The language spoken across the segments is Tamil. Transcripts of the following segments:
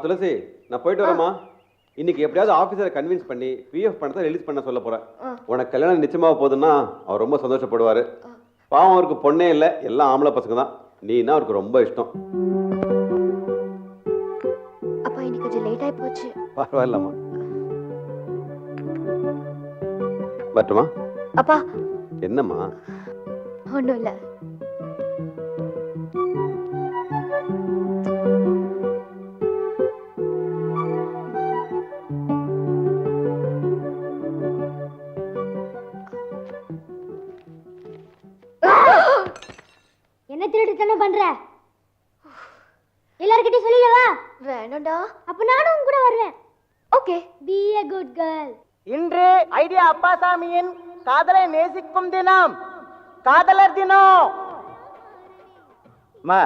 துளசி நான் போயிட்டு வரேம்மா. இன்னைக்கு எப்படியாவது ஆஃபீஸரை கன்வின்ஸ் பண்ணி பிஎஃப் பணத்தை ரிலீஸ் பண்ண சொல்ல போறேன். உனக்கு கல்யாணம் நிச்சயமாக போகுதுன்னா அவர் ரொம்ப சந்தோஷப்படுவார். பாவம் அவருக்கு பொண்ணே இல்லை, எல்லாம் ஆம்பளை பசங்க தான். நீனா அவருக்கு ரொம்ப இஷ்டம். அப்பா இன்னைக்கு கொஞ்சம் லேட் ஆகி போச்சு. பரவாயில்லம்மா. வரட்டுமா? அப்பா என்னம்மா? ஒன்றும் இல்லை. என்ன திருட்டுத்தனம் பண்ற? எல்லார்கிட்டயும் சொல்லிடவா? வேணும்டா. அப்ப நானும் உன் கூட வருவேன். Okay. Be a good girl. இன்று ஐடியா அப்பாசாமியின் காதலை நேசிக்கும் தினம், காதலர் தினம். அம்மா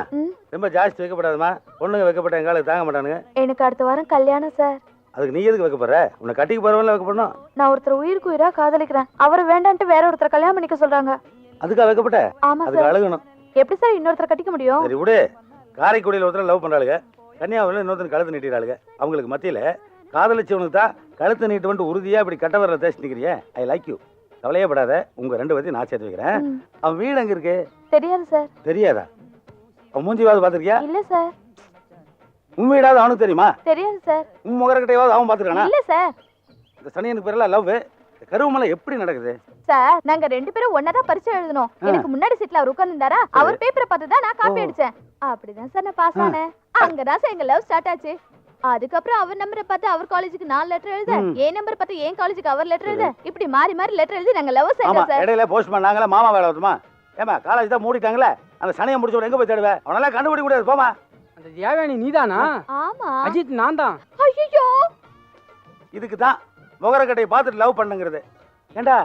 ரொம்ப ஜாஸ்தி வைக்கப்படாதுமா. பொண்ணுங்க வைக்கப்பட்ட எங்காலுக்கு தாங்க மாட்டானுங்க. எனக்கு அடுத்த வாரம் கல்யாணம் சார். அதுக்கு நீ எதுக்கு வைக்கப்படுற? உன்னை கட்டிக்கு போறவங்கள வைக்கப்படணும். நான் ஒருத்தர் உயிருக்கு உயிரா காதலிக்கிறேன். அவரை வேண்டான்ட்டு வேற ஒருத்தர் கல்யாணம் பண்ணிக்க சொல்றாங்க. அதுக்கா வைக்கப்பட்ட? ஆமா அதுக்கு சார். அழுகணும். எப்படி சார் இன்னொருத்தர் கட்டிக்க முடியும்? சரி விடு. காரைக்குடியில் ஒருத்தர் லவ் பண்றாளுங்க, கன்னியாகுமரியில் இன்னொருத்தர் கழுத்து நீட்டிறாளுங்க. அவங்களுக்கு மத்தியில காதலிச்சவனுக்கு தான் கழுத்து நீட்டு வந்துட்டு உறுதியா இப்படி கட்ட வரல தேய்ச்சி நிக்கிறிய. I like you. கவலையே படாத, உங்க ரெண்டு பேர்த்தையும் நான் சேர்த்து வைக்கிறேன். அவன் வீடு எங்க இருக்கு? தெரியாது சார். தெரியாதா? அவன் மூஞ்சிவாது பாத்திருக்கியா? இல்ல சார். உன் வீடாவது அவனுக்கு தெரியுமா? தெரியாது சார். உன் முகரக்கட்டையாவது அவன் பாத்துருக்கானா? இல்ல சார். இந்த சனியனுக்கு பேரெல்லாம் லவ். கருவமலை எப்படி நடக்குது சார்? நாங்க ரெண்டு பேரும் ஒன்னதான் பரிச்சை எழுதணும். எனக்கு முன்னாடி சீட்ல அவர் உட்கார்ந்துட்டாரா, அவர் பேப்பரை பார்த்து தான் நான் காப்பி அடிச்சேன். அப்படிதான் சார் நான் பாஸ் ஆனேன். அங்கதான் சார் எங்க லவ் ஸ்டார்ட் ஆச்சு. அதுக்கப்புறம் அவர் நம்பரை பார்த்து அவர் காலேஜுக்கு 4 லெட்டர் எழுத, என் நம்பர் பார்த்து என் காலேஜுக்கு அவர் லெட்டர் எழுத, இப்படி மாறி மாறி லெட்டர் எழுதி நாங்க லவ் செய்யறோம் சார். இடையில போஸ்ட்மேன் நாங்களே மாமா வேலை வருமா? ஏமா காலேஜ் தான் மூடிட்டாங்களே, அந்த சனியை முடிச்சவங்க எங்க போய் தேடுவேன்? அவனால கண்டுபிடிக்க முடியாது. போமா. அந்த தேவயானி நீதானா? ஆமா. அஜித் நான் தான். ஐயோ, இதுக்கு தான் முகரக்கட்டையை பார்த்துட்டு லவ் பண்ணுங்கிறது. ஏண்டா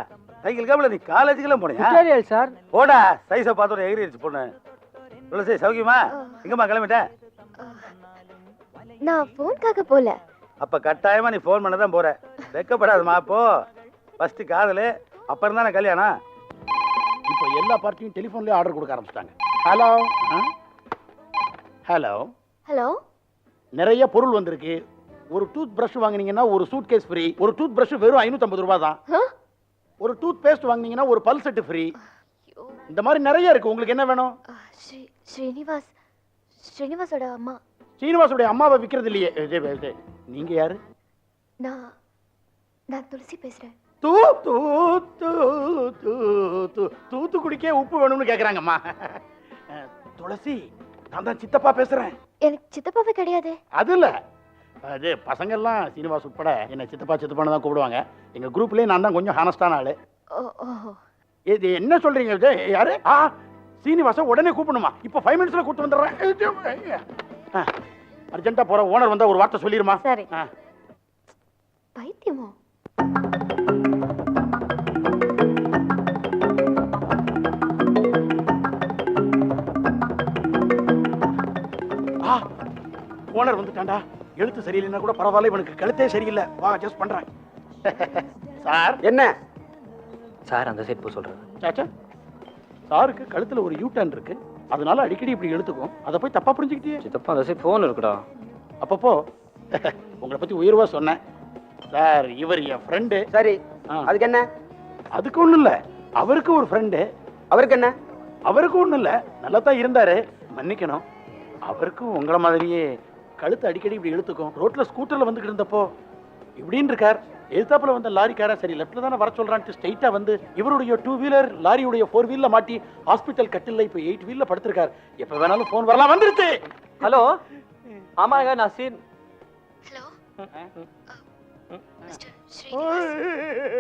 சைக்கிள் கேபிள் நீ காலேஜுக்கெல்லாம் போனியா? Material sir. போடா, சைஸை பார்த்து எகிரிடுச்சு பொண்ணு. துளசி சௌக்கியமா? எங்கம்மா கிளம்பிட்டேன்? நான் போன்காக போல. அப்ப கட்டாயமா நீ ஃபோன் பண்ண தான் போற. வெக்கப்படாதுமா. போ. ஃபர்ஸ்ட் காதலு, அப்புறம் தானே கல்யாணம். இப்போ எல்லா பார்ட்டியும் டெலிஃபோன்லயே ஆர்டர் கொடுக்க ஆரம்பிச்சிட்டாங்க. Hello hello hello. நிறைய பொருள் வந்திருக்கு. ஒரு டூத் பிரஷ் வாங்குனீங்கன்னா ஒரு சூட் கேஸ் ஃப்ரீ. ஒரு டூத் பிரஷ் வெறும் 550 ரூபாய் தான். ஒரு டூத் பேஸ்ட் வாங்குனீங்கன்னா ஒரு பல் செட் ஃப்ரீ. இந்த மாதிரி நிறைய இருக்கு. உங்களுக்கு என்ன வேணும்? ஸ்ரீனிவாஸோட அம்மா. ஸ்ரீனிவாசோட அம்மாவை விற்கிறது இல்லையே. நீங்க யாரு? நான் துளசி பேசுறேன். தூத்துக்குடிக்கே உப்பு வேணும்னு கேக்குறாங்கம்மா. துளசி, நான் தான் சித்தப்பா பேசுறேன். எனக்கு சித்தப்பாவே கிடையாது. அது இல்ல, அது பசங்க எல்லாம் சீனிவாஸ் உட்பட என்ன சித்தப்பா சித்தப்பான்னு தான் கூப்பிடுவாங்க. எங்க குரூப்லயே நான் தான் கொஞ்சம் ஹானஸ்டான ஆளு. இது என்ன சொல்றீங்க? இது யாரு? சீனிவாச உடனே கூப்பிடணுமா? இப்ப 5 மினிட்ஸ்ல கூப்பிட்டு வந்துடுறேன். அர்ஜென்ட்டா போற. ஓனர் வந்தா ஒரு வார்த்தை சொல்லிருமா? சரி. பைத்தியமோ? ஓனர் வந்துட்டான்டா. எழுத்து சரியில்லைன்னா கூட பரவாயில்ல, இவனுக்கு கழுத்தே சரியில்லை. வா அட்ஜஸ்ட் பண்றேன். சார் என்ன சார் அந்த சைடு போ சொல்றாரு? சாச்சா, சாருக்கு கழுத்துல ஒரு யூ டர்ன் இருக்கு, அதனால அடிக்கடி இப்படி எடுத்துக்கும். அதை போய் தப்பா புரிஞ்சுக்கிட்டியே. சித்தப்பா அந்த சைடு போன் இருக்குடா. அப்பப்போ உங்களை பத்தி உயர்வா சொன்னேன் சார். இவர் என் ஃப்ரெண்டு. சரி, அதுக்கு என்ன? அதுக்கு ஒண்ணும் இல்ல. அவருக்கு ஒரு ஃப்ரெண்டு. அவருக்கு என்ன? அவருக்கு ஒண்ணும் இல்ல, நல்லா தான் இருந்தாரு. மன்னிக்கணும். அவருக்கும் உங்களை மாதிரியே கழுத்து அடிக்கடி இப்படி இழுத்துக்கும். ரோட்ல ஸ்கூட்டர்ல வந்துகிட்டு இருந்தப்போ இப்படின்னு இருக்கார். எதிர்த்தாப்புல வந்த லாரிக்கார சரி லெஃப்ட்ல தானே வர சொல்றான்ட்டு ஸ்ட்ரைட்டா வந்து இவருடைய 2 வீலர் லாரியுடைய 4 வீல்ல மாட்டி ஹாஸ்பிட்டல் கட்டில்ல இப்ப 8 வீல்ல படுத்திருக்கார். எப்ப வேணாலும் போன் வரலாம். வந்துருச்சு. ஹலோ, ஆமாங்க நான் சீன். ஹலோ மிஸ்டர்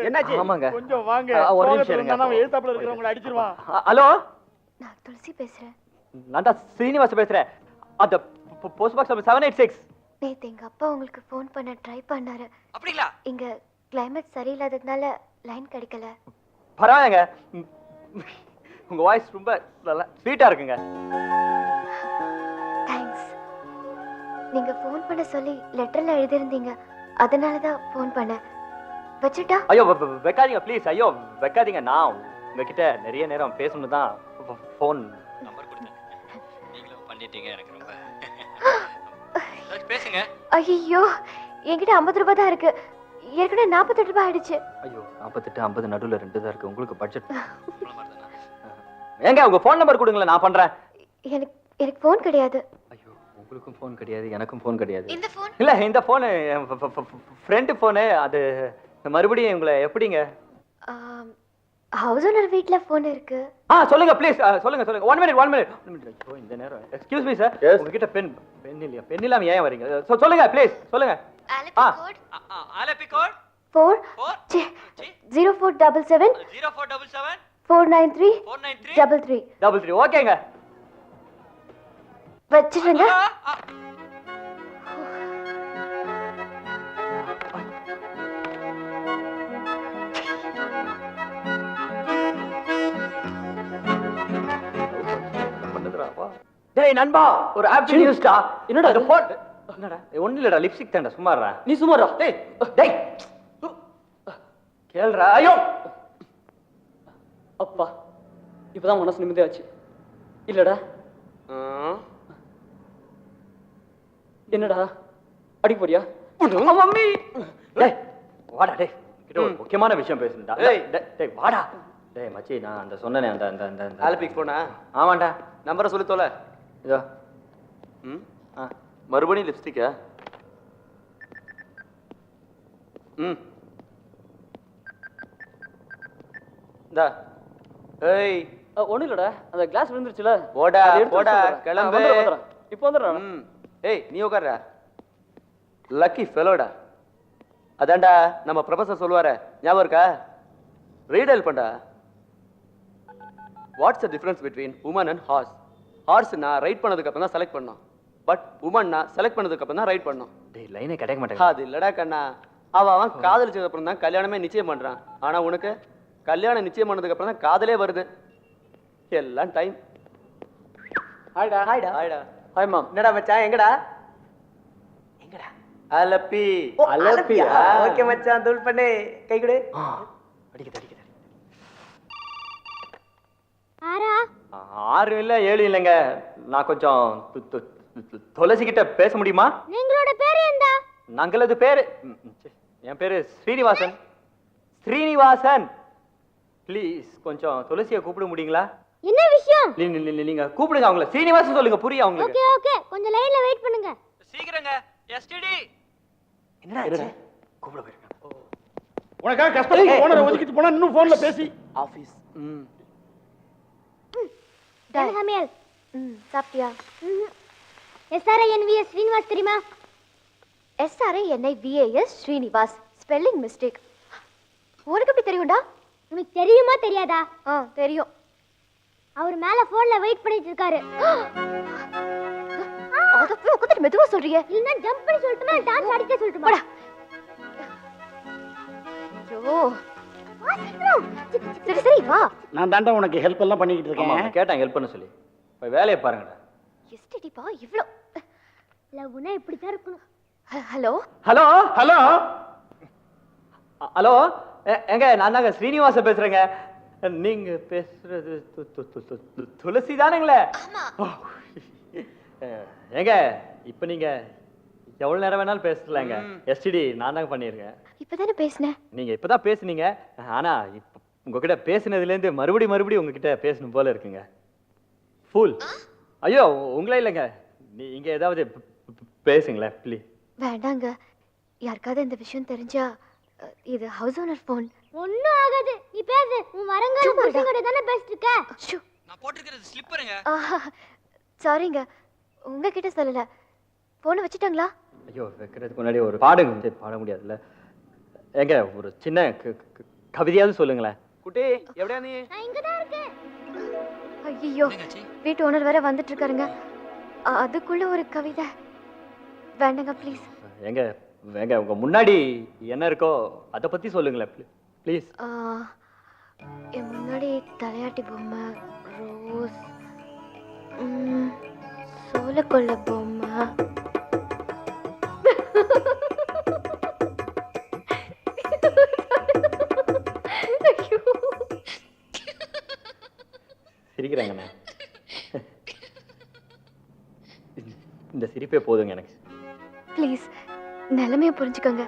என்னாச்சு? ஆமாங்க கொஞ்சம் வாங்க. ஒரு நிமிஷம் இருங்க. நான் எதிர்த்தாப்புல இருக்கிறவங்க அடிச்சிருவான். ஹலோ, நான் துளசி பேசுறேன். நான் தான் ஸ்ரீனிவாஸ் பேசுறேன். அந்த போஸ்ட் பாக்ஸ் நம்பர் 786. நேத்து எங்க அப்பா உங்களுக்கு ஃபோன் பண்ண ட்ரை பண்ணாரு. அப்படிங்களா? இங்க கிளைமேட் சரியில்லாததுனால லைன் கிடைக்கல. பரவாயில்லைங்க, உங்க வாய்ஸ் ரொம்ப நல்லா ஸ்வீட்டா இருக்குங்க. தேங்க்ஸ். நீங்க ஃபோன் பண்ண சொல்லி லெட்டர்ல எழுதியிருந்தீங்க, அதனால தான் ஃபோன் பண்ணேன். வச்சுட்டா? ஐயோ வைக்காதீங்க ப்ளீஸ். ஐயோ வைக்காதீங்க. நான் உங்ககிட்ட நிறைய நேரம் பேசணும் தான் ஃபோன் நம்பர் கொடுத்தேன். நீங்களும் பண்ணிட்டீங்க. எனக்கு ரொம்ப பேசுங்க. ஐயோ என்கிட்ட 50 ரூபாய் தான் இருக்கு. ஏற்கனவே 48 ரூபாய் ஆயிடுச்சு. ஐயோ 48 50 நடுவுல 2 தான் இருக்கு. உங்களுக்கு பட்ஜெட் ஏங்க உங்க ஃபோன் நம்பர் கொடுங்களேன், நான் பண்றேன். எனக்கு ஃபோன் கிடையாது. ஐயோ உங்களுக்கும் ஃபோன் கிடையாது, எனக்கும் ஃபோன் கிடையாது. இந்த ஃபோன் இல்ல இந்த ஃபோன் ஃப்ரெண்ட் ஃபோன். அது மறுபடியும் உங்களை எப்படிங்க? ஹவுஸ் ஓனர் வீட்ல ஃபோன் இருக்கு. சொல்லுங்க ப்ளீஸ், சொல்லுங்க சொல்லுங்க. 1 மினிட் 1 மினிட். ஐயோ இந்த நேரம். எக்ஸ்கியூஸ் மீ சார், உங்ககிட்ட பென் இல்லையா? பென் இல்லாம ஏன் வரீங்க? சொல்லுங்க ப்ளீஸ் சொல்லுங்க. ஆலபி கோட் 4 0477 0477 493 493 33. 33. ஓகேங்க. வச்சிருங்க. டேய் நண்பா, ஒரு ஆப்ட் நியூஸ்டா. என்னடா இது போட்? என்னடா ஒண்ணு இல்லடா, லிப்ஸ்டிக் தான்டா. சும்மாறா நீ சும்மாடா. டேய் டேய் கேளுடா. ஐயோ அப்பா, இப்பதான் மனசு நிம்மதியாச்சு. இல்லடா என்னடா அடிக்க போறியா? மம்மி டேய் வாடா. டேய் கிட்ட ஒரு முக்கியமான விஷயம் பேசணும்டா. டேய் டேய் வாடா. டேய் மச்சி, நான் அந்த சொன்னனே அந்த அந்த அந்த ஆலபிக் போனா? ஆமாண்டா. நம்பரை சொல்லி தோல. இதோ மறுபடியும் லிப்ஸ்டிக்கா? இந்தா. ஏய் ஒண்ணும் இல்லடா, அந்த கிளாஸ் விழுந்துருச்சுல. போடா போடா கிளம்பு. இப்போ வந்துடுறேன். ஏய் நீ உட்கார்றா. லக்கி ஃபெலோடா. அதான்டா நம்ம ப்ரொஃபசர் சொல்லுவாரே, ஞாபகம் இருக்கா? ரீடல் பண்ணா. What's the difference between woman and horse? ஹார்ஸ்னா ரைட் பண்ணதுக்கு அப்புறம் தான் செலக்ட் பண்ணோம். பட் உமன்னா செலக்ட் பண்ணதுக்கு அப்புறம் தான் ரைட் பண்ணோம். டேய் லைனே கிடைக்க மாட்டேங்குது. அது இல்லடா கண்ணா, அவன் காதலிச்சதுக்கு அப்புறம் தான் கல்யாணமே நிச்சயம் பண்றான். ஆனா உனக்கு கல்யாணம் நிச்சயம் பண்ணதுக்கு அப்புறம் தான் காதலே வருது. எல்லாம் டைம். ஹாய்டா. ஹாய்டா. ஹாய்டா. Hi mom. என்னடா மச்சான், எங்கடா? எங்கடா? அலப்பி. அலப்பியா? ஓகே மச்சான், தூள் பண்ணு. கை கொடு. அடிக்குது அடிக்குது. ஆரா 6 இல்ல 7 இல்லைங்க. நான் கொஞ்சம் துளசிக்கிட்ட பேச முடியுமா? நீங்களோட பேர் என்ன? நாங்களது பேரு என் பேரு ஸ்ரீனிவாசன். ஸ்ரீனிவாசன் ப்ளீஸ் கொஞ்சம் துளசியை கூப்பிட முடியுங்களா? என்ன விஷயம்? நீங்க கூப்பிடுங்க அவங்கள. ஸ்ரீனிவாசன் சொல்லுங்க, புரியும் அவங்களுக்கு. ஓகே ஓகே, கொஞ்சம் லைன்ல வெயிட் பண்ணுங்க. சீக்கிரங்க. எஸ்டிடி என்னடா கூப்பிட போயிருங்க. உனக்காக கஷ்டப்பட்டு போனரை ஒதுக்கிட்டு போனா இன்னும் போன்ல பேசி ஆபீஸ். சமையல் சாப்பிட்டியா? SRINVS ஸ்ரீனிவாஸ் தெரியுமா? SRINIVAS ஸ்ரீனிவாஸ். Spelling mistake. உனக்கு எப்படி தெரியும்டா? உனக்கு தெரியுமா தெரியாதா? தெரியும். அவர் மேல போன்ல வெயிட் பண்ணிட்டு இருக்காரு. அத போய் உட்கார்ந்து மெதுவா சொல்றியே. இல்லனா ஜம்ப் பண்ணி சொல்லட்டுமா, டான்ஸ் ஆடிட்டே சொல்லட்டுமா? ஐயோ சரி சரி வா. நான் தாண்டா உனக்கு ஹெல்ப் எல்லாம் பண்ணிக்கிட்டு ஆமா இருக்கேன். கேட்டாங்க ஹெல்ப் பண்ண சொல்லி. போய் வேலையை பாருங்கடா. எஸ்டிடிப்பா இவ்ளோ. லவ்னா இப்படி தான் இருக்கணும். ஹலோ ஹலோ ஹலோ ஹலோ எங்க நான் தாங்க ஸ்ரீனிவாசன் பேசுறேங்க. நீங்க பேசுறது துளசி தானுங்களே? ஏங்க இப்ப நீங்க எவ்வளவு நேரம் வேணாலும் பேசலாங்க. எஸ்டிடி நான் தாங்க பண்ணிருக்கேன். இப்பதானே பேசினேன். நீங்க இப்பதான் பேசுனீங்க. ஆனா இப்ப உங்ககிட்ட பேசினதுல இருந்து மறுபடியும் உங்ககிட்ட பேசணும் போல இருக்குங்க. ஃபுல். ஐயோ உங்களே இல்லைங்க, நீங்க ஏதாவது பேசுங்களேன் ப்ளீஸ். வேண்டாங்க, யாருக்காவது இந்த விஷயம் தெரிஞ்சா இது ஹவுஸ் ஓனர் ஃபோன். ஒண்ணும் ஆகாது, நீ பேசு. உன் வரங்கால புருஷன்கிட்ட தானே பேசிட்டு இருக்க. நான் போட்டுக்கிறது ஸ்லிப்பருங்க. சாரிங்க, உங்ககிட்ட சொல்லல. போனை வச்சுட்டாங்களா? ஐயோ வைக்கிறதுக்கு முன்னாடி ஒரு பாடுங்க. பாட முடியாதுல்ல. ஏங்க ஒரு சின்ன கவிதையாவது சொல்லுங்களேன். குட்டி எப்படியா நீ? நான் இங்க தான் இருக்கேன். ஐயோ வீட்டு ஓனர் வேற வந்துட்டு இருக்காருங்க. அதுக்குள்ள ஒரு கவிதை வேண்டாங்க ப்ளீஸ். ஏங்க ஏங்க உங்க முன்னாடி என்ன இருக்கோ அதை பத்தி சொல்லுங்களேன் ப்ளீஸ். என் முன்னாடி தலையாட்டி பொம்மை, ரோஸ், சோளக்கொள்ள பொம்மை, சிரிக்கிறாங்கண்ணே. இந்த சிரிப்பே போதுங்க எனக்கு. ப்ளீஸ் நிலைமையை புரிஞ்சுக்கோங்க.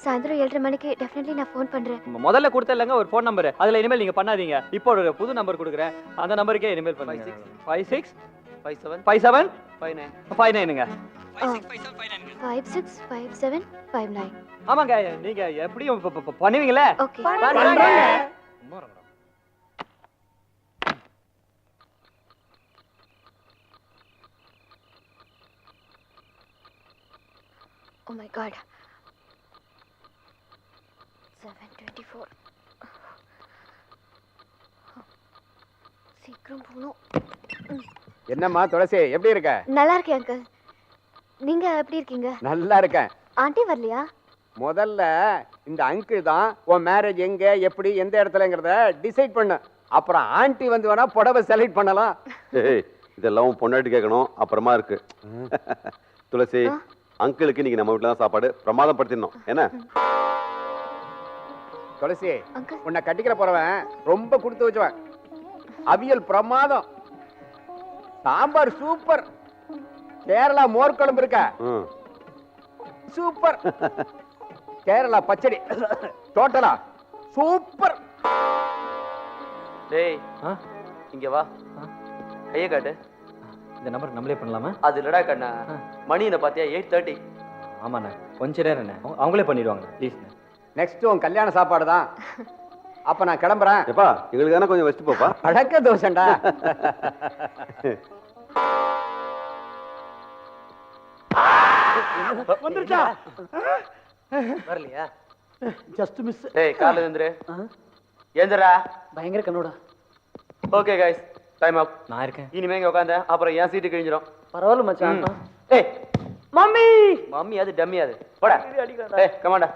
சாயந்தரம் 7:30 மணிக்கு டெஃபினெட்லி நான் ஃபோன் பண்றேன். முதல்ல கொடுத்த இல்லைங்க ஒரு ஃபோன் நம்பர், அதுல இனிமேல் நீங்க பண்ணாதீங்க. இப்போ ஒரு புது நம்பர் கொடுக்குறேன், அந்த நம்பருக்கே இனிமேல் பண்ணுங்க. 56 57 57 59 59ங்க. 565759. ஆமாங்க, நீங்க எப்படியும் பண்ணுவீங்களே. ஓகே. Oh my god. 7:24. சீக்கிரம் போணும். என்னம்மா துளசி, எப்படி இருக்க? நல்லா இருக்கேன் அங்கிள். நீங்க எப்படி இருக்கீங்க? நல்லா இருக்கேன். ஆண்டி வரலையா? முதல்ல இந்த அங்கிள் தான் உன் மேரேஜ் எங்க எப்படி எந்த இடத்துலங்கிறத டிசைட் பண்ணு. அப்புறம் ஆண்டி வந்து வேணா புடவை செலக்ட் பண்ணலாம். ஏய், இதெல்லாம் உன் பொண்டாட்டி கேட்கணும், அப்புறமா இருக்கு. துளசி, அங்கிளுக்கு இன்னைக்கு நம்ம வீட்டுல தான் சாப்பாடு, பிரமாதம் படுத்திடணும். என்ன துளசி, அங்கிள் உன்னை கட்டிக்கிற போறவன் ரொம்ப கொடுத்து வச்சுவன். அவியல் பிரமாதம், சாம்பார் சூப்பர், கேரளா மோர் குழம்பு இருக்க சூப்பர், கேரளா பச்சடி டோட்டலா சூப்பர். டேய் இங்க வா, கையை காட்டு. இந்த நம்பர் நம்மளே பண்ணலாமா? அது இல்லடா கண்ணா, மணி என்ன பாத்தியா? 8:30. ஆமாண்ணா, கொஞ்ச நேரம் அவங்களே பண்ணிடுவாங்க ப்ளீஸ். நெக்ஸ்ட் உன் கல்யாண சாப்பாடு தான். அப்ப நான் கிளம்புறேன். எப்பா, எங்களுக்கு தானே கொஞ்சம் வச்சுட்டு போப்பா. பழக்க தோசைண்டா. வந்துருச்சா? வரலையா? Just miss. டேய் காலைல எழுந்துரு. எழுந்துடா. பயங்கர கண்ணோடா. Okay guys, time up. நான் இருக்கேன். இனிமே இங்க உட்காந்த அப்புறம் என் சீட்டு கிழிஞ்சிரும். பரவாயில்ல மச்சான். ஏய் மம்மி, மம்மி அது டம்மி அது. போடா. ஏய் கமாண்டா,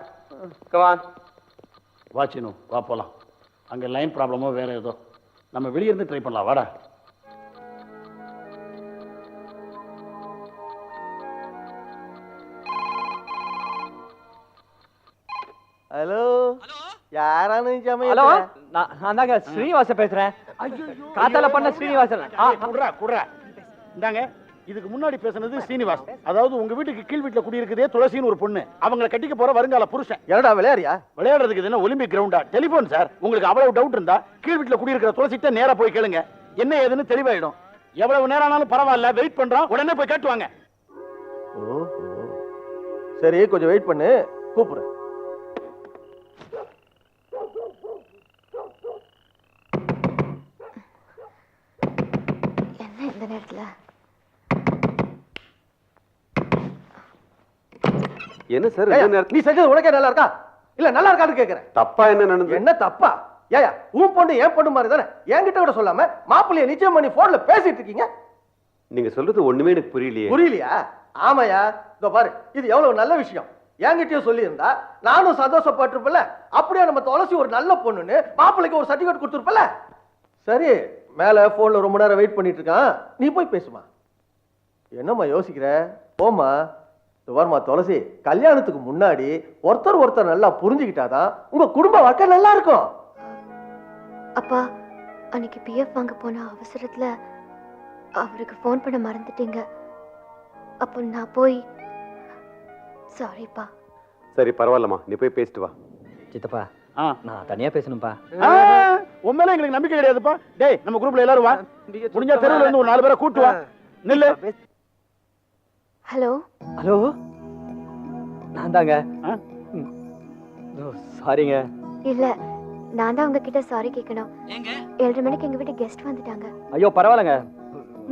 கமான். வா சீனு, வா போலாம். அங்க லைன் ப்ராப்ளமோ வேற ஏதோ, நம்ம வெளிய இருந்து ட்ரை பண்ணலாம். வாடா. ஹலோ யாரானு ஹலோ, நான் தாங்க ஸ்ரீனிவாசன் பேசுறேன். காத்தால பண்ண ஸ்ரீனிவாசன். குடுறா குடுறா. இந்தாங்க, இதுக்கு முன்னாடி பேசுனது ஸ்ரீனிவாஸ். அதாவது உங்க வீட்டுக்கு கீழ் வீட்டுல குடியிருக்குதே துளசின்னு ஒரு பொண்ணு, அவங்களை கட்டிக்க போற வருங்கால புருஷன். என்னடா விளையாடியா? விளையாடுறதுக்கு இது என்ன ஒலிம்பிக் கிரவுண்டா? Telephone sir. உங்களுக்கு அவ்வளவு டவுட் இருந்தா கீழ் வீட்டுல குடியிருக்கிற துளசிட்ட நேரா போய் கேளுங்க, என்ன ஏதுன்னு தெளிவாயிடும். எவ்வளவு நேரம் ஆனாலும் பரவாயில்ல, வெயிட் பண்றோம், உடனே போய் கேட்டுவாங்க. ஓஹோ, சரி கொஞ்சம் வெயிட் பண்ணு, கூப்பிடுறேன். என்ன இந்த நேரத்துல? என்ன சார் ஏய்யா, இந்த நேரத்துல நீ செஞ்சது உனக்கே நல்லா இருக்கா இல்ல நல்லா இருக்கான்னு கேக்குறேன். தப்பா என்ன நடந்தது? என்ன தப்பா? ஏயா, உன் பொண்ணு என் பொண்ணு மாதிரி தானே, என்கிட்ட கூட சொல்லாம மாப்பிள்ளைய நிச்சயம் பண்ணி போன்ல பேசிட்டு இருக்கீங்க. நீங்க சொல்றது ஒண்ணுமே எனக்கு புரியலையே. புரியலையா? ஆமாயா, இதோ பாரு, இது எவ்வளவு நல்ல விஷயம். என்கிட்டயும் சொல்லி இருந்தா நானும் சந்தோஷப்பட்டிருப்பல. அப்படியே நம்ம துளசி ஒரு நல்ல பொண்ணுன்னு மாப்பிள்ளைக்கு ஒரு சர்டிபிகேட் கொடுத்துருப்பல. சரி, மேல போன்ல ரொம்ப நேரம் வெயிட் பண்ணிட்டு இருக்கான், நீ போய் பேசுமா. என்னம்மா யோசிக்கிற? போமா. வருமா துளசி, கல்யாணத்துக்கு முன்னாடி ஒருத்தர் நல்லா புரிஞ்சுக்கிட்டாதான் உங்க குடும்ப வாழ்க்கை நல்லா இருக்கும். அப்பா, அன்னைக்கு பிஎஃப் வாங்க போன அவசரத்துல அவருக்கு ஃபோன் பண்ண மறந்துட்டீங்க. அப்போ நான் போய் சாரிப்பா. சரி பரவாயில்லம்மா, நீ போய் பேசிட்டு வா. சித்தப்பா, நான் தனியா பேசணும்பா. உண்மையில எங்களுக்கு நம்பிக்கை கிடையாதுப்பா. டேய், நம்ம குரூப்ல எல்லாரும் வா, முடிஞ்சா தெருவுல இருந்து ஒரு 4 பேரை கூட்டு வா. நில்லு. ஹலோ ஹலோ, நான் தாங்க. சாரிங்க. இல்ல, நான் தான் உங்ககிட்ட சாரி கேட்கணும். 7:30 மணிக்கு எங்க வீட்டு கெஸ்ட் வந்துட்டாங்க. ஐயோ பரவாயில்லங்க,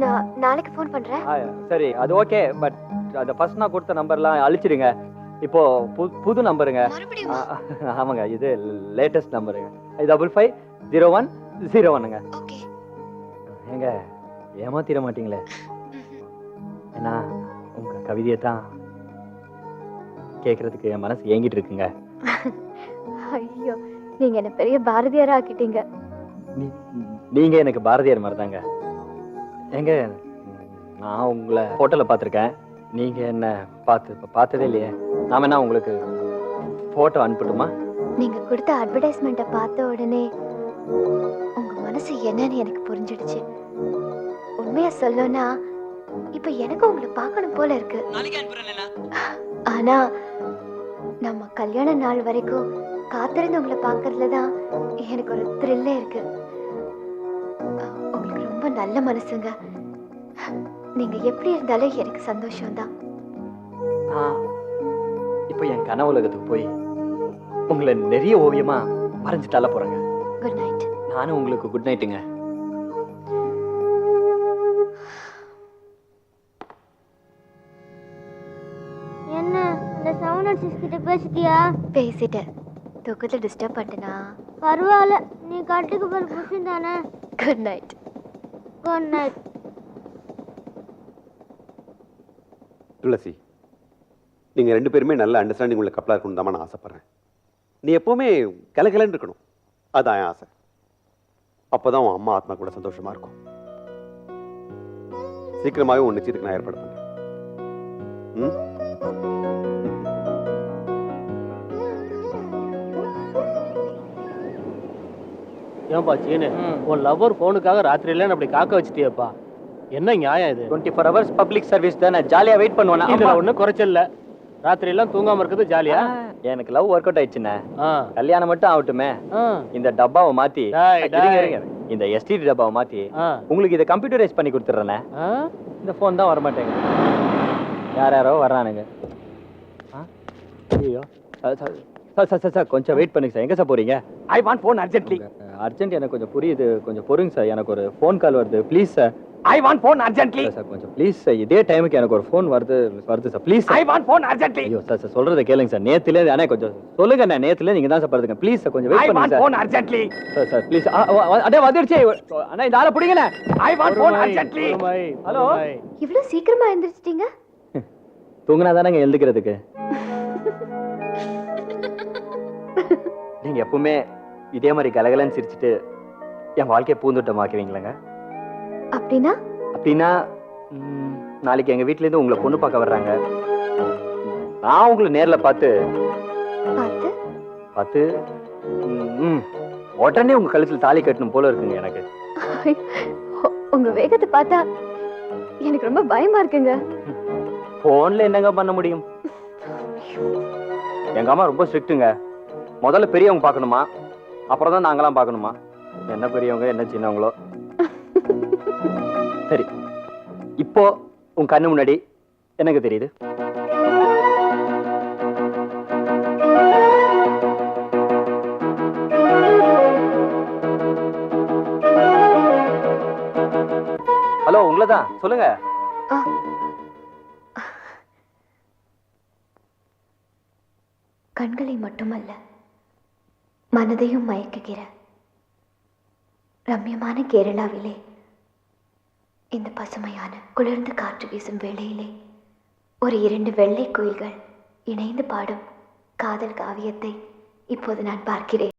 நான் நாளைக்கு ஃபோன் பண்றேன். சரி அது ஓகே. பட் அந்த ஃபர்ஸ்ட் நான் கொடுத்த நம்பர்லாம் அழிச்சிடுங்க. இப்போ புது நம்பருங்க. ஆமாங்க, இது லேட்டஸ்ட் நம்பருங்க. 550101ங்க. ஏங்க ஏமாத்திர மாட்டீங்களே? ஏன்னா உங்க கவிதையை தான் கேட்கறதுக்கு என் மனசு ஏங்கிட்டு இருக்குங்க. ஐயோ, நீங்க என்ன பெரிய பாரதியாரா ஆக்கிட்டீங்க. நீங்க எனக்கு பாரதியார் மாதிரி தாங்க. ஏங்க, நான் உங்களை போட்டோல பார்த்துருக்கேன், நீங்க என்ன பார்த்ததே இல்லையே. நாம என்ன உங்களுக்கு போட்டோ அனுப்பட்டுமா? நீங்க கொடுத்த அட்வர்டைஸ்மெண்ட்டை பார்த்த உடனே உங்க மனசு என்னன்னு எனக்கு புரிஞ்சிடுச்சு. உண்மையா சொல்லணும்னா இப்ப எனக்கு உங்களை பார்க்கணும் போல இருக்கு. ஆனா நம்ம கல்யாண நாள் வரைக்கும் காத்திருந்து உங்களை பார்க்கறதுல தான் எனக்கு ஒரு த்ரில்லே இருக்கு. உங்களுக்கு ரொம்ப நல்ல மனசுங்க. நீங்க எப்படி இருந்தாலும் எனக்கு சந்தோஷம்தான். இப்போ என் கனவு உலகத்துக்கு போய் உங்களை நிறைய ஓவியமா வரைஞ்சிட்டால போறேங்க. Good night. நானும் உங்களுக்கு குட் நைட்டுங்க. என்ன அந்த சவுண்ட் சிஸ் கிட்ட பேசிட்டியா? பேசிட்டேன். தூக்கத்தில் டிஸ்டர்ப் பண்ணிட்டேனா? பரவாயில்ல, நீ கட்டுக்கு போற புருஷன் தானே. Good night. Good night. Tulasi, நீங்கள் 2 பேருமே நல்ல அண்டர்ஸ்டாண்டிங் உள்ள கப்பலாக இருக்கணும் தான் நான் ஆசைப்பட்றேன். நீ எப்போவுமே கலகலன்னு இருக்கணும், அதான் என் ஆசை. அப்போ தான் உன் அம்மா ஆத்மா கூட சந்தோஷமாக இருக்கும். சீக்கிரமாகவே உன் நிச்சயத்துக்கு நான் ஏற்பாடு பண்ணுறேன். ம். ஏன்பா சீனு, உன் லவ்வர் போனுக்காக ராத்திரியில அப்படி காக்க வச்சுட்டியப்பா, என்ன நியாயம் இது? 24 hours பப்ளிக் சர்வீஸ் தான், நான் ஜாலியா வெயிட் பண்ணுவேன். இதுல ஒன்றும் குறைச்சல. ராத்திரி எல்லாம் தூங்காம இருக்குது ஜாலியா? எனக்கு லவ் ஒர்க் அவுட் ஆயிடுச்சுண்ணே. கல்யாணம் மட்டும் ஆகட்டுமே. இந்த டப்பாவை மாத்தி, இந்த எஸ்டிடி டப்பாவை மாத்தி உங்களுக்கு இதை கம்ப்யூட்டரைஸ் பண்ணி கொடுத்துட்றேண்ணே. இந்த ஃபோன் தான் வரமாட்டேங்க. யாரோ வர்றானுங்க. ஐயோ சார் கொஞ்சம் வெயிட் பண்ணுங்க சார். எங்க சார் போறீங்க? ஐ வாண்ட் ஃபோன் அர்ஜென்ட்லி. அர்ஜென்ட் எனக்கு கொஞ்சம் புரியுது, கொஞ்சம் பொறுங்க சார். எனக்கு ஒரு ஃபோன் கால் வருது, please sir. I want phone urgently. Sir கொஞ்சம் ப்ளீஸ் சார், இதே டைமுக்கு எனக்கு ஒரு ஃபோன் வருது sir, please. I want phone urgently. ஐயோ சார் சொல்றதை கேளுங்க சார். நேத்துல அண்ணே கொஞ்சம் சொல்லுங்க அண்ணே, நேத்துல நீங்க தான் சார் பாருங்க. ப்ளீஸ் சார் கொஞ்சம் வெயிட் பண்ணுங்க sir. I want phone urgently. Sir please. அண்ணே வந்துருச்சு அண்ணே, இந்த ஆளை பிடிங்கண்ணே. I want phone urgently. Hello, இவ்வளவு சீக்கிரமா எழுந்திரிச்சிட்டீங்க? தூங்குனா தானங்க எழுந்துக்கிறதுக்கு. நீங்க எப்பவுமே இதே மாதிரி கலகலன்னு சிரிச்சுட்டு என் வாழ்க்கையை பூந்தோட்டமாக்குவீங்களங்க. அப்படின்னா? அப்படின்னா நாளைக்கு எங்க வீட்ல இருந்து உங்களை பொண்ணு பார்க்க வர்றாங்க. நான் உங்களை நேர்ல பார்த்து உடனே உங்க கழுத்துல தாலி கட்டணும் போல இருக்குங்க எனக்கு. உங்க வேகத்தை பார்த்தா எனக்கு ரொம்ப பயமா இருக்குங்க. போன்ல என்னங்க பண்ண முடியும்? எங்க அம்மா ரொம்ப ஸ்ட்ரிக்ட்டுங்க. முதல்ல பெரியவங்க பார்க்கணுமா, அப்புறம் தான் நாங்களாம் பார்க்கணுமா. என்ன பெரியவங்க என்ன சின்னவங்களோ. சரி, இப்போ உன் கண்ணு முன்னாடி எனக்கு தெரியுது. ஹலோ, உங்களதான் சொல்லுங்க. கண்களை மட்டுமல்ல, மனதையும் மயக்குகிற ரம்யமான கேரளாவிலே இந்த பசுமையான குளிர்ந்து காற்று வீசும் வேளையிலே ஒரு 2 வெள்ளை குயில்கள் இணைந்து பாடும் காதல் காவியத்தை இப்போது நான் பார்க்கிறேன்.